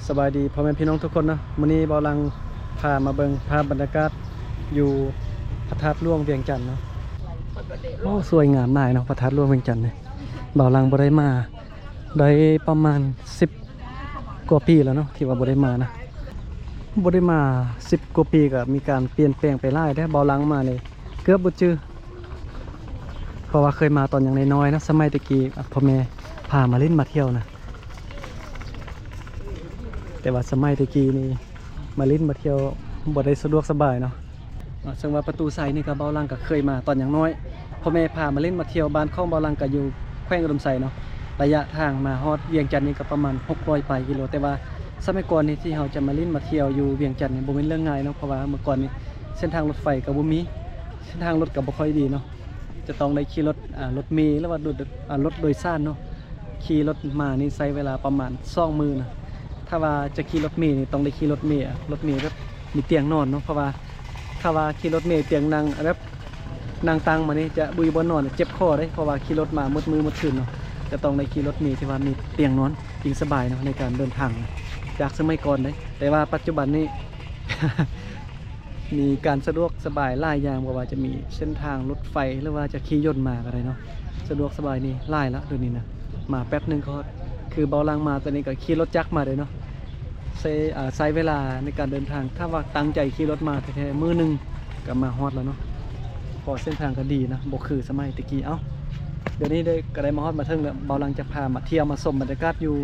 สบายดีพ่อแม่พี่น้องทุกคนนะมื้อนี้บ่าวลังพามาเบิ่งภาพบรรยากาศอยู่พระธาตุหลวงเวียงจันทน์เนาะโอ้สวยงามมากเนาะพระธาตุหลวงเวียงจันทน์เนี่ยบ่าวลังบ่ได้มาได้ประมาณ10กว่าปีแล้วเนาะที่ว่าบ่ได้มานะบ่ได้มา10กว่าปีก็มีการเปลี่ยนแปลงไปหลายบ่าวลังมาเลยเกือบบ่จื้อเพราะว่าเคยมาตอนยังน้อยๆนะสมัยตะกี้พ่อแม่พามาเล่นมาเที่ยวนะแต่ว่าสมัยตะกี้นี่มาลิ้นมาเที่ยวบ่ได้สะดวกสบายเนาะซึ่งว่าประตูไซนี่ก็เบาลังก็เคยมาตอนอย่างน้อยพ่อแม่พามาเล่นมาเที่ยวบ้านข้องเบาลังก็อยู่แขวงอุดมไซเนาะระยะทางมาฮอดเวียงจันทน์นี่ก็ประมาณ600 กิโลแต่ว่าสมัยก่อนนี่ที่เราจะมาลิ้นมาเที่ยวอยู่เวียงจันทน์นี่บ่เป็นเรื่องง่ายเนาะเพราะว่าเมื่อก่อนนี่เส้นทางรถไฟก็บ่มีเส้นทางรถก็บ่ค่อยดีเนาะจะต้องได้ขี่รถรถเมล์หรือว่ารถโดยสารเนาะขี่รถมานี่ใช้เวลาประมาณ2 มื้อนะถ้าว่าจะขี่รถเมล์นี่ต้องได้ขี่รถเมล์แบบมีเตียงนอนเนาะเพราะว่าถ้าว่าขี่รถเมล์เตียงนั่งแบบนั่งตังมานี่จะบุยบนนอนเจ็บคอได้เพราะว่าขี่รถมามืดคืนเนาะจะต้องได้ขี่รถเมล์ที่ว่ามีเตียงนอนยิ่งสบายเนาะในการเดินทางจากสมัยก่อนเลยแต่ว่าปัจจุบันนี้ มีการสะดวกสบายหลายอย่างเพราะว่าจะมีเส้นทางรถไฟหรือว่าจะขี่ยนต์มาอะไรเนาะสะดวกสบายนี่หลายละเดี๋ยวนี้นะมาแป๊บนึงก็คือเบาลังมาตอนนี้ก็ขี่รถจักรมาเลยเนาะใช้เวลาในการเดินทางถ้าว่าตั้งใจขี่รถมาแท้ๆมื้อนึงก็มาฮอดแล้วเนาะพอเส้นทางก็ดีนะบ่คือสมัยตะกี้เดี๋ยวนี้ก็ได้มาฮอดมาถึงแล้วเบาลังจะพามาเที่ยวมาชมบรรยากาศอยู่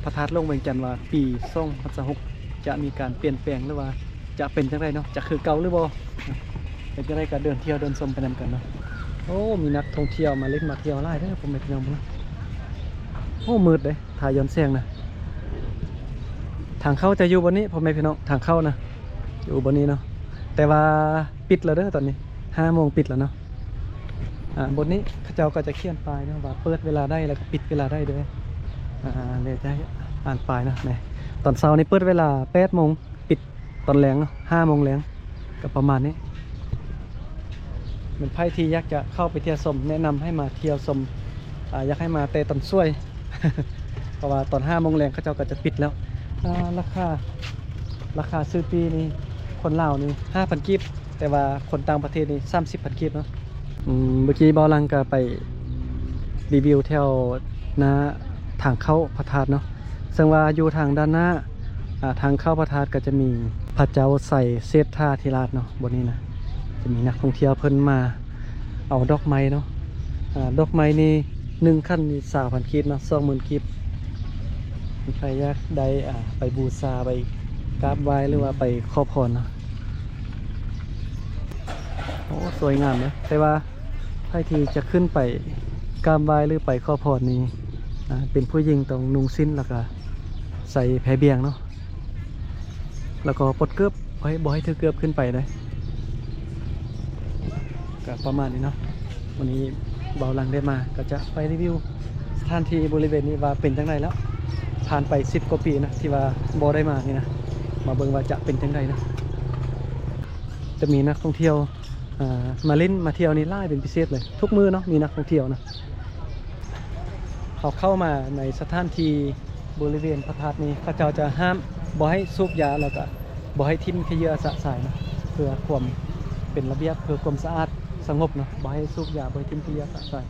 พระธาตุหลวงเวียงจันทน์ว่าปี2026จะมีการเปลี่ยนแปลงหรือว่าจะเป็นจังไดเนาะจะคือเก่าหรือบ่เป็นจังไดก็เดินเที่ยวเดินชมไปนำกันเนาะโอ้มีนักท่องเที่ยวมาเล่นมาเที่ยวหลายเด้อผมไปเที่ยวมาโอ้มืดเลยถ่ายย้อนแสงนะทางเข้าจะอยู่บนนี้พ่อแม่พี่น้องทางเข้านะอยู่บนนี้เนาะแต่ว่าปิดแล้วเด้อตอนนี้5 โมงปิดแล้วเนาะบนนี้เขาเจ้าก็จะเขียนป้ายนะว่าเปิดเวลาได้แล้วก็ปิดเวลาได้ด้วยเดี๋ยวจะอ่านป้ายนะเนี่ยตอนเช้านี้เปิดเวลา8 โมงปิดตอนแรงเนาะ5 โมงแรงก็ประมาณนี้เป็นไพ่ที่อยากจะเข้าไปเที่ยวชมแนะนำให้มาเที่ยวชมอยากให้มาเตะตอนช่วย เพราะว่าตอน5 โมงแรงเขาเจ้าก็จะปิดแล้วราคาซื้อปีนี่คนลาวนี่ 5,000 กีบแต่ว่าคนต่างประเทศนี่30,000 กีบเนาะเมื่อกี้เบาลังก็ไปรีวิวแถวหน้าทางเข้าพระธาตุเนาะซึ่งว่าอยู่ทางด้านหน้าทางเข้าพระธาตุก็จะมีพระเจ้าใส่เศษท่าธิราชเนาะบนนี้นะจะมีนักท่องเที่ยวเพิ่นมาเอาดอกไม้เนาะดอกไม้นี่1 ขั้นนี่3,000 กีบเนาะ20,000 กีบใครอยากได้ไปบูชาไปกราบไหว้หรือว่าไปขอพรนะโอ้สวยงามเลยแต่ว่าใครที่จะขึ้นไปกราบไหว้หรือไปขอพรนี่เป็นผู้หญิงต้องนุ่งสิ้นแล้วก็ใส่แพรเบียงเนาะแล้วก็ปลดเกือบบ่ให้ถือเกือบขึ้นไปเลยก็ประมาณนี้เนาะวันนี้เบาลังได้มาก็จะไปรีวิวสถานที่บริเวณนี้ว่าเป็นจังไดแล้วผ่านไป10 กว่าปีนะที่ว่าบ่ได้มานี่นะมาเบิ่งว่าจะเป็นจังไดนะจะมีนักท่องเที่ยวมาเล่นมาเที่ยวนี่หลายเป็นพิเศษเลยทุกมื้อเนาะมีนักท่องเที่ยวนะเขาเข้ามาในสถานที่บริเวณพระธาตุนี้เขาเจ้าจะห้ามบ่ให้สูบยาแล้วก็บ่ให้ทิ้งขยะสะสายนะเพื่อความเป็นระเบียบเพื่อความสะอาดสงบเนาะบ่ให้สูบยาบ่ให้ทิ้งขยะสะสาย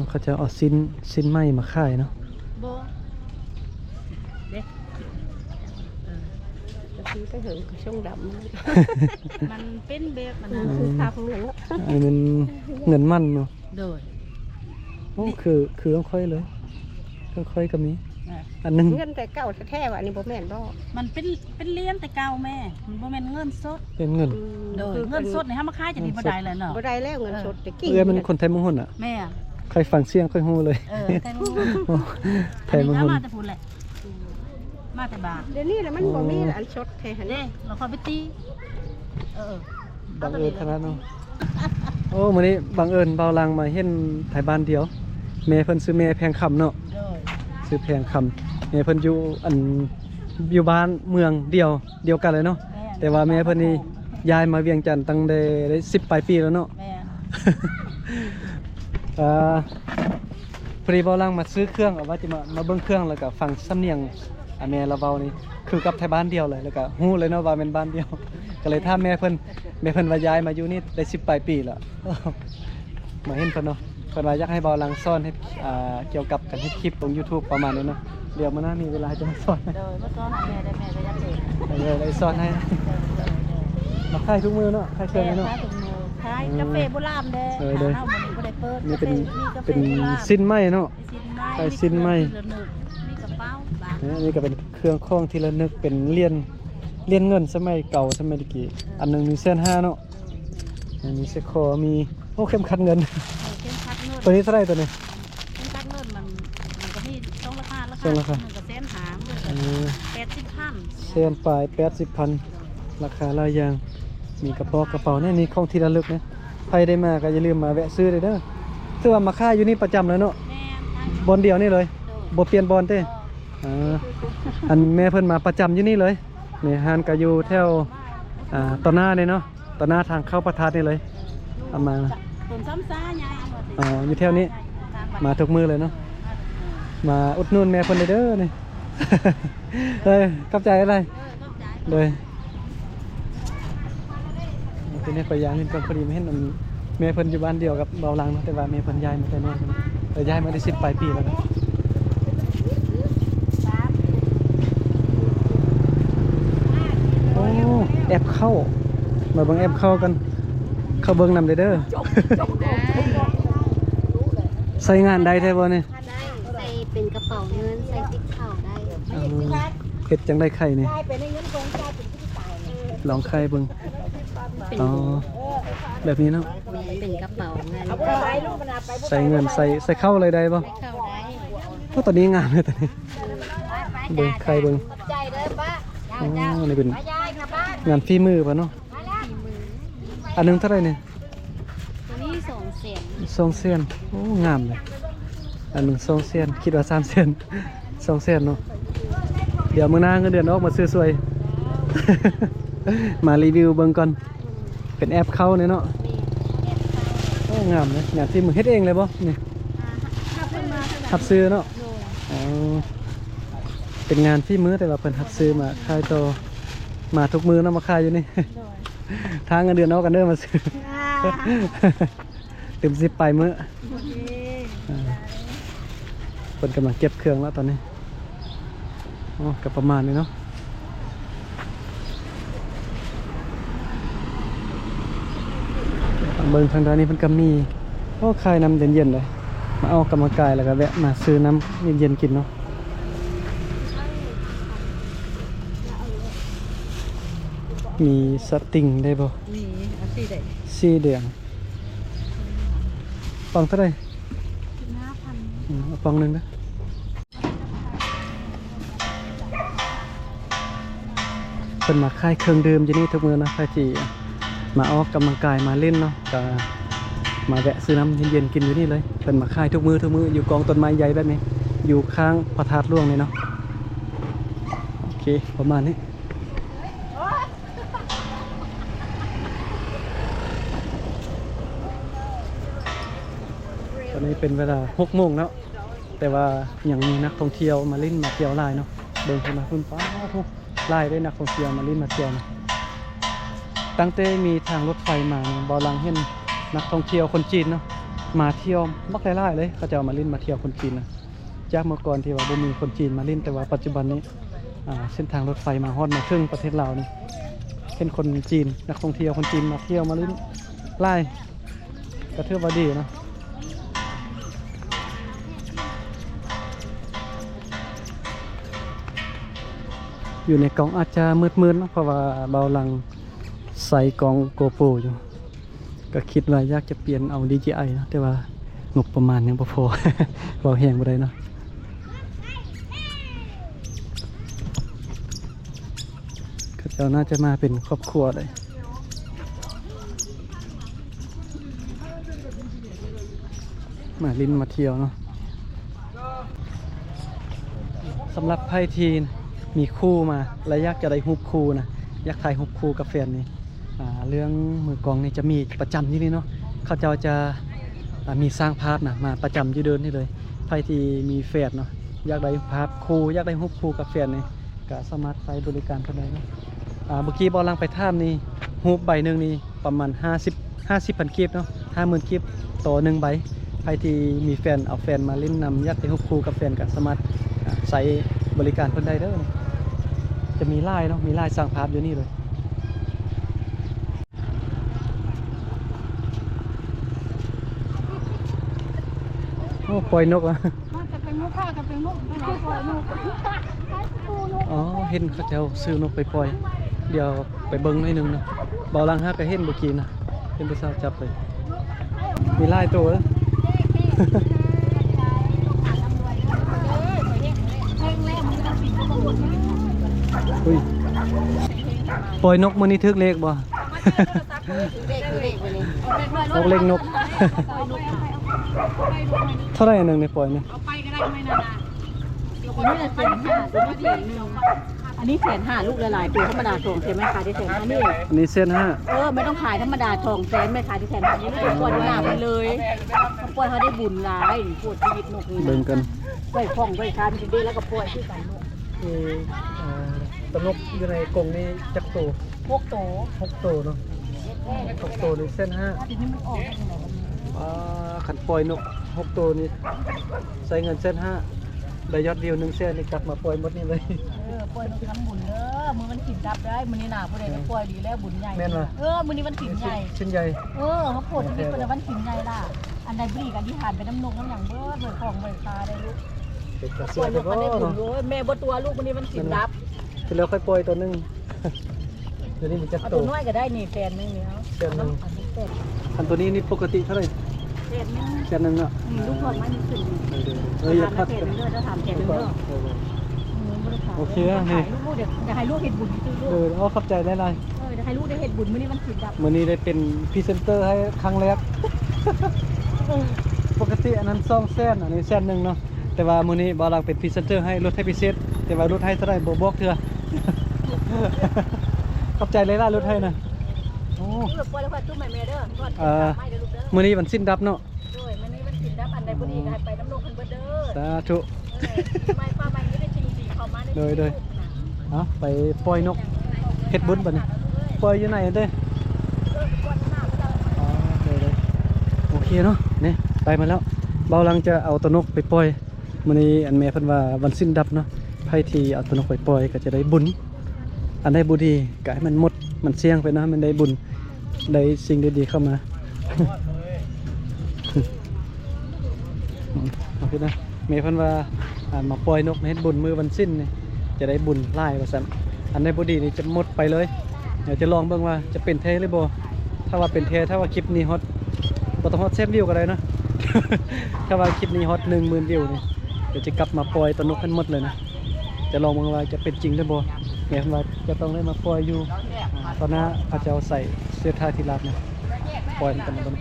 เขาจะเอาสิ้นไม้มาขายเนาะโบเด็กคือก็เห็นช่องดำมันเป็นแบบมันคือทำเลยละอันนี้มันเงินมั่นเนาะโดยโอ้คือค่อยเลยค่อยกับนี้อันนึงเงินแต่เก่าแท้ๆว่ะอันนี้บ่แม่นบ่มันเป็นเลี้ยนแต่เก่าแม่มันบ่แม่นเงินสดเป็นเงินโดยเงินสดนี่ฮะมาขายจะดีบ่ได้เลยเนาะบ่ได้แล้วเงินสดตะกี้มันคนไทยมงคลอ่ะแม่ใครฟังเสียงค่อยฮู้เลยไทยมงคลไทยมงคลมาแต่พูดแหละมาแต่บาทเดี๋ยวนี้แหละมันบ่มีอันสดแท้หั่นเด้เราค่อยไปตีบังเอิญขนาดเนาะโอ้มื้อนี้บังเอิญเบาลังมาเห็นไทยบ้านเดียวแม่เพิ่นซื้อแม่แพงคำเนาะซื้อแพงคำแม่เพิ่นอยู่บ้านเมืองเดียวกันเลยเนาะแต่ว่าแม่เพิ่นนี่ ย้ายมาเวียงจันทน์ตั้งได้10 ปลายปีแล้วเนาะ แม่ อ่าพอดีบ่ลังมาซื้อเครื่องเอาว่าจะมาเบิ่งเครื่องแล้วก็ฟังสำเนียงแม่เราเว้านี่คือกับไทยบ้านเดียวเลยแล้วก็ฮู้เลยเนาะว่าเป็นบ้านเดียว ก็เลยถามแม่เพิ่นว่าย้ายมาอยู่นี่ได้10 ปลายปีแล้ว มาเห็นเพิ่นเนาะเพิ่นว่าอยากให้บ่ลังสอนให้เกี่ยวกับการเฮ็ดคลิปลง YouTube ประมาณนี้เนาะเดี๋ยวมื้อหน้ามีเวลาจะมาสอน โดยเมื่อก่อนแม่ได้แม่ก็ยักเด็ก เลยสอนให้มาขายทุกมื้อเนาะขายเครื่อง แม่ เนาะ ค้าถุงมือขายกาแฟโบราณเด้ เออเด้อ เฮาบ่ได้บ่ได้เปิด นี่เป็น มีกาแฟ เป็น โบราณ สิ้นไม้เนาะ มี ขายสิ้นไม้ มีกระเป๋าบาง นี่ก็เป็นเครื่องของที่ระลึกเป็นเหรียญเงินสมัยเก่าสมัยตะกี้อันหนึงมี1.5เนาะมีเซคอมีโอ้เข้มขัดเงิน เข้มขัดเงิน ตัวนี้เท่าไหร่ตัวนี้ เข้มขัดเงินมันก็มีต้องราคา ต้องราคา มันก็แสนหามัน เอ ก็ อ 80,000 เซนปลาย80,000ราคาหลายอย่างมีกระเป๋าเนี่ยนี่ของที่ระลึกนะใครได้มาก็อย่าลืมมาแวะซื้อเลยเด้อถือว่ามาค่ายอยู่นี่ประจำเลยเนาะ แม่น บอลเดียวนี่เลย โดย บ่เปลี่ยนบอลเต้อันแม่เพิ่นมาประจำอยู่นี่เลยนี่ฮานก็อยู่แถวต่อหน้าเลยเนาะต่อหน้าทางเข้าประทัดนี่เลยเอามา ต้นซ้ำซ่าใหญ่ อ๋ออยู่แถวนี้ มาทุกมือเลยเนาะมาอุดหนุนแม่เพิ่นเลยเด้อนี่ เฮ้ยกอบใจอะไรเลยทีนี้ก็ย้ายเห็นกันพอดีไม่เห็นแม่เพิ่นอยู่บ้านเดียวกับเบาลังเนาะแต่ว่าแม่เพิ่นย้ายมาแต่น้อยแต่ย้ายมาได้10 ปลายปีแล้วนะโอ้แอปเข้ามาเบิ่งแอปเข้ากันเข้าเบิ่งนำเด้อใส่งานได้แท้บ่เนี่ย ได้ใส่เป็นกระเป๋าเงินใส่ติ๊กเข่าได้ เฮ็ดจังได้ไข่นี่ ได้เป็นเงินคงได้เป็นที่ตาย ลองไข่เบิ่งอ๋อแบบนี้เนาะ เป็นกระเป๋าเงิน ใส่เงินใส่เข้าอะไรได้บ่ เข้าได้ เพราะตอนนี้งามเลยตอนนี้เบิ่งไข่เบิ่ง ใจเด้อป้า อ๋อนี่เป็น ป้ายายค่ะป้าง านฝีมือป่ะเนาะ มาแล้ว อันหนึงเท่าไหร่เนี่ย ตัวนี้2เสียง 2 เซนโอ้งามเลยอันหนึง2 เซนคิดว่า3 เซน2 เซนเนาะเดี๋ยวมื้อหน้าเงินเดือนออกมาซื้อสวย มารีวิวเบิ่งก่อนเป็นแอปเข้าเนี่ยเนาะโอ้งามเลยงานฝีมือเฮ็ดเองเลยบ่นี่ ถ้าเพิ่นมาเท่าไหร่ หับซื้อเนาะอ๋อเป็นงานฝีมือแต่ว่าเพิ่นหับซื้อมาขายต่อมาทุกมื้อเนาะมาขายอยู่นี่ ทางเงินเดือนออกกันเด้อมาซื้อ เต็ม10 ปลายมื้อเพิ่นกำลังเก็บเครื่องแล้วตอนนี้อ๋อก็ประมาณนี้เนาะเบิ่งทางด้านนี้เพิ่นก็มีโอ้ขายน้ำเย็นๆเลยมาเอากำลังกายแล้วก็แวะมาซื้อน้ำเย็นๆกินเนาะมีสติงได้บ่ นี่เอาสิได้ สีแดงปองเท่าไหร่ 5,000 เอาปองหนึงนะเพิ่นมาขายเครื่องดื่มอยู่นี่ทุกมื้อนะใครที่มาออกกำลังกายมาเล่นเนาะก็มาแวะซื้อน้ำเย็นๆกินอยู่นี่เลยเพิ่นมาขายทุกมื้ออยู่กองต้นไม้ใหญ่แบบนี้อยู่ข้างพระธาตุหลวงนี่เนาะโอเคประมาณนี้ตอนนี้เป็นเวลา6 โมงแล้วแต่ว่ายังมีนักท่องเที่ยวมาเล่นมาเที่ยวหลายเนาะเดินขึ้นมาขึ้นฟ้าทุกหลายได้นักท่องเที่ยวมาเล่นมาเที่ยวนะตั้งแต่มีทางรถไฟมาเนี่ยบ่ลังเห็นนักท่องเที่ยวคนจีนเนาะมาเที่ยวบักหลายๆเลยเขาจะเอามาเล่นมาเที่ยวคนจีนนะจากเมื่อก่อนที่ว่าบ่มีคนจีนมาเล่นแต่ว่าปัจจุบันนี้เส้นทางรถไฟมาฮอดมาครึ่งประเทศลาวนี่เป็นคนจีนนักท่องเที่ยวคนจีนมาเที่ยวมาเล่นหลายก็ถือว่าดีเนาะอยู่ในกล่องอาจจะมืดๆเนาะเพราะว่าเบาหลังใส่กล่องโกโปรอยู่ก็คิดว่าอยากจะเปลี่ยนเอา DJI นะแต่ว่างบประมาณยังบ่พอ เบาแห้งบ่ได้เนาะก็เจ้าน่าจะมาเป็นครอบครัวเลยมาลิ้นมาเที่ยวเนาะสำหรับไพ่ทีนมีคู่มาและอยากจะได้รูปคู่นะอยากถ่ายรูปคู่กับแฟนนี่ เรื่องมือกลองนี่จะมีประจำที่นี่เนาะเขาเจ้าจะมีสร้างภาพนะมาประจำอยู่เดินนี่เลยใครที่มีแฟนเนาะอยากได้ภาพคู่อยากได้รูปคู่กับแฟนนี่ก็สามารถใช้บริการเขาได้เนาะเมื่อกี้บอลังไปท่ามนี่รูปใบหนึ่งนี่ประมาณ50,000กีบเนาะ50,000กีบต่อ1ใบใครที่มีแฟนเอาแฟนมาเล่นนำอยากได้รูปคู่กับแฟนก็สามารถใช้บริการเพิ่นได้เด้อจะมีลายเนาะมีลายสร้างภาพอยู่นี่เลยโอ้ปล่อยนกอ่ะ จะเป็นนกข้าจะเป็นนกไม่เอาปล่อยนก อ๋อเห็นเขาเจ้าซื้อนกไปปล่อยเดี๋ยวไปเบิ้งหน่อยหนึงเนาะเบาลังฮักก็เห็นเมื่อกี้นะเห็นไปสาวจับเลยมีลายตัวเหรอ อุ้ยปล่อยนกมื้อนี้ทึกเลขบ่ นกเล็กนก เท่าไหร่อันหนึงในปล่อยเนี่ย เอาไปก็ได้ไม่นานๆนี่จะ1,500ตัวนี้1,000อันนี้1,500ลูกละลายตัวธรรมดา2แสนไม่ขายได้1,500นี่ อันนี้เส้นห้า ไม่ต้องขายธรรมดา2แสนไม่ขายได้1,500นี่ไม่ต้องปล่อยหน้าไปเลยปล่อยเขาได้บุญหลายปวดชีวิตนกนี่ เบิ่งกัน ไว้ฟ้องไว้คานสิได้แล้วก็ปล่อยที่กันนก ตนกอยู่ในกรงนี้จักโต พวกโต 6 โตเนาะ6 โตนี่เส้นห้า ทีนี้มันออกได้ยังไงวะเนี่ย ขันปล่อยนก6 โตนี่ใส่เงินเส้นห้าได้ยอดวิว1 เส้นนี่กลับมาปล่อยหมดนี่เลย ปล่อยนกทำบุญเด้อมือมันขินดับได้มือนี้หนาผู้ใดก็ปล่อยดีแล้วบุญใหญ่ แม่นว่ะ มือนี้มันขินใหญ่ ชิ้นใหญ่ เขาโผล่ชีวิตเป็นวันขินใหญ่ล่ะอันใดบรีกันที่ผ่านไปน้ำนกน้ำหยังเบิดเบิดของเบิดตาได้ลูก เป็นกระ ป เสื ล่ อ อยน เลย ก ก็ มันได้บุญ เนาะ เลยแม่บ่ตัวลูกมือนี้มันขินดับ ทีแล้วค่อยปล่อยตัวหนึง เดี๋ยวนี้มันจะ เอา โต ตัวน้อยก็ได้นี่แฟนนึงเนี่ย แฟนนึง อันนี้แฟน อันตัวนี้นี่ปกติเท่าไหร่ แฟนนึง แสนหนึงเนาะ ลูกทองมันขึ้น อย่าพัด แฟนนึงเด้อจะถามแฟนนึงเด้อลูกเดี๋ยวให้ลูกเห็ดบุญซื้อลูก เอาขับใจได้เลย เดี๋ยวให้ลูกได้เห็ดบุญมื้อนี้มันขินดับ วันนี้ได้เป็นพรีเซนเตอร์ให้ครั้งแรก ปกติอันนั้น2 แสนอันนี้1 แสนเนาะแต่ว่ามื้อนี้บ่าวลังเป็นพรีเซนเตอร์ให้ลดให้พิเศษแต่ว่าลดให้เท่าไหร่บ่บอกเถื่อ ขอบใจเลยล่ะลดให้นะโอ้ ลูกปล่อยแล้วค่อยตุ้มใหม่แม่เด้อก่อนไม่เด้อลูกเด้อ มื้อนี้วันสิ้นดับเนาะ ด้วยมื้อนี้มันขินดับอันใดบ่ดีก็ให้ไปน้ำนกเพิ่นเบิดเด้อ สาธุ ไม่ป้าไม่ได้จริงดีเข้ามาได้ โดยเอาไปปล่อยนกเฮ็ดบุญบัดนี้ปล่อยอยู่ไหนเด้ออ๋อเลยโอเคเนาะนี่ไปมาแล้วเบาลังจะเอาตัวนกไปปล่อยมื้อนี้อันแม่เพิ่นว่าวันสิ้นดับเนาะไผที่เอาตัวนกไปปล่อยก็จะได้บุญอันใดบ่ดีก็ให้มันหมดมันเสี่ยงไปเนาะมันได้บุญได้สิ่งดีๆเข้ามา โอเคนะแม่เพิ่นว่ามาปล่อยนกเฮ็ดบุญมื้อวันสิ้นนี่จะได้บุญหลายว่าซั่นอันใดบ่ดีนี่จะหมดไปเลยเดี๋ยวจะลองเบิ่งว่าจะเป็นแท้หรือบ่ถ้าว่าเป็นแท้ถ้าว่าคลิปนี้ฮอตบ่ต้องฮอต1,000 วิวก็ได้เนาะ ถ้าว่าคลิปนี้ฮอต 10,000 วิวนี่เดี๋ยวจะกลับมาปล่อยตัวนกให้หมดเลยนะจะลองเบิ่งว่าจะเป็นจริงหรือบ่แม่เพิ่นว่าจะต้องได้มาปล่อยอยู่ตอนหน้าพระเจ้าใส่เสื้อท่าที่รัดเนี่ยปล่อยมันกันบ่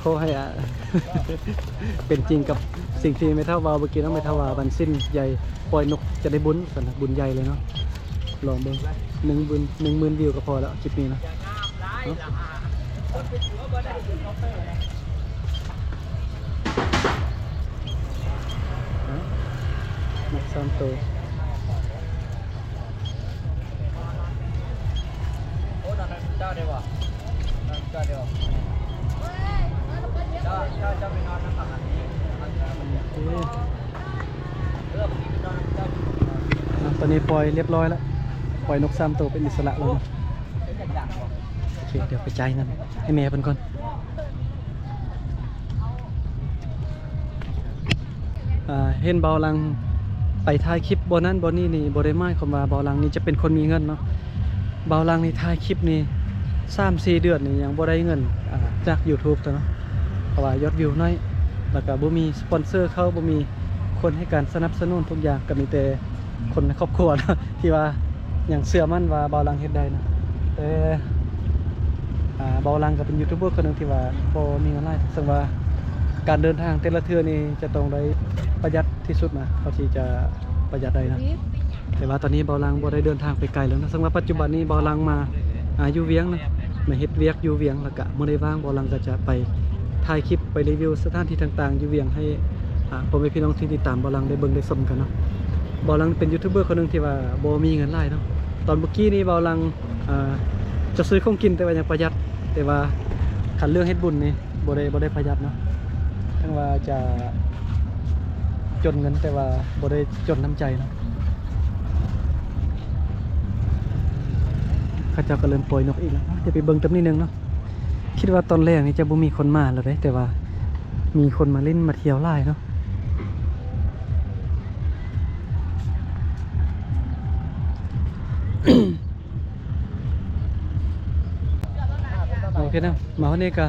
ขอให้เป็นจริงกับสิ่งที่ไม่เท่าวาเมื่อกี้น้องไม่เท่าวาบันสิ้นใหญ่ปล่อยนกจะได้บุญสันนะบุญใหญ่เลยเนาะลองเบิ่ง10,000 วิวก็พอแล้วคลิปนี้นะนก3 ตัวตอนนี้ปล่อยเรียบร้อยแล้วปล่อยนก3 ตัวเป็นอิสระแล้วนะโอเคเดี๋ยวไปจ่ายเงินให้แม่เพิ่นก่อนเห็นเบาลังไปถ่ายคลิปบ่นั้นบ่นี้นี่บ่ได้หมายความว่าเบาลังนี่จะเป็นคนมีเงินเนาะเบาลังนี่ถ่ายคลิปนี่ 3-4 เดือนนี่ยังบ่ได้เงินจาก YouTube ตัวเนาะเพราะว่ายอดวิวน้อยแล้วก็บ่มีสปอนเซอร์เข้าบ่มีคนให้การสนับสนุนทุกอย่างก็มีแต่คนในครอบครัวเนาะ ที่ว่าอย่างเชื่อมั่นว่าเบาลังเฮ็ดได้นะแต่เบาลังก็เป็นยูทูบเบอร์คนหนึงที่ว่าบ่มีเงินหลายซึ่งว่าการเดินทางแต่ละเทื่อนี่จะต้องได้ประหยัดที่สุดนะเขาที่จะประหยัดได้นะ แต่ว่าตอนนี้เบาลังบ่ได้เดินทางไปไกลแล้วนะสำหรับปัจจุบันนี้เบาลังมาอยู่เวียงนะมาเฮ็ดเวียกอยู่เวียงแล้วก็เมื่อได้ว่างเบาลังก็จะไปถ่ายคลิปไปรีวิวสถานที่ต่างๆอยู่เวียงให้พ่อแม่พี่น้องที่ติดตามเบาลังได้เบิ่งได้ชมกันเนาะเบาลังเป็นยูทูบเบอร์คนหนึงที่ว่าบ่มีเงินหลายเนาะตอนเมื่อกี้นี้เบาลังจะซื้อของกินแต่ว่ายังประหยัดแต่ว่าคันเรื่องเฮ็ดบุญนี่บ่ได้ประหยัดเนาะทั้งว่าจะจนเงินแต่ว่าบ่ได้จนน้ำใจเนาะข้าเจ้าก็เริ่มปล่อยนกอีกแล้วเดี๋ยวไปเบิ่งตำนิดนึงเนาะคิดว่าตอนแรกนี่จะบ่มีคนมาแล้วเด้แต่ว่ามีคนมาเล่นมาเที่ยวหลายเนาะ โอเคนะมาวันนี้ก็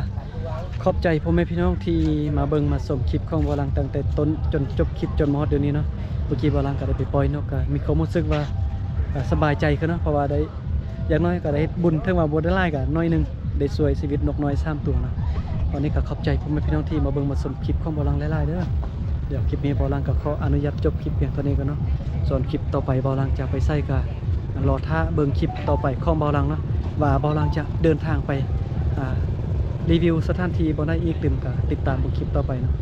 ขอบใจพ่อแม่พี่น้องที่มาเบิ่งมาชมคลิปของบอลังตั้งแต่ต้นจนจบคลิปจนมาฮอดเดี๋ยวนี้เนาะเมื่อกี้บอลังก็ได้ไปปล่อยนกก็มีความรู้สึกว่าสบายใจขึ้นเนาะเพราะว่าได้อย่างน้อยก็ได้บุญถึงว่าบ่ได้หลายก็น้อยหนึงได้ช่วยชีวิตนกน้อย3ตัวเนาะวันนี้ก็ขอบใจพ่อแม่พี่น้องที่มาเบิ่งมาชมคลิปของบอลังหลายๆเด้อเดี๋ยวคลิปนี้บอลังก็ขออนุญาตจบคลิปเพียงเท่านี้ก่อนเนาะส่วนคลิปต่อไปบอลังจะไปใส่ก็รอท่าเบิ่งคลิปต่อไปของบอลังเนาะว่าบอลังจะเดินทางไปรีวิวสถานที่บ่ได้อีกลืมก็ติดตามบนคลิปต่อไปเนาะ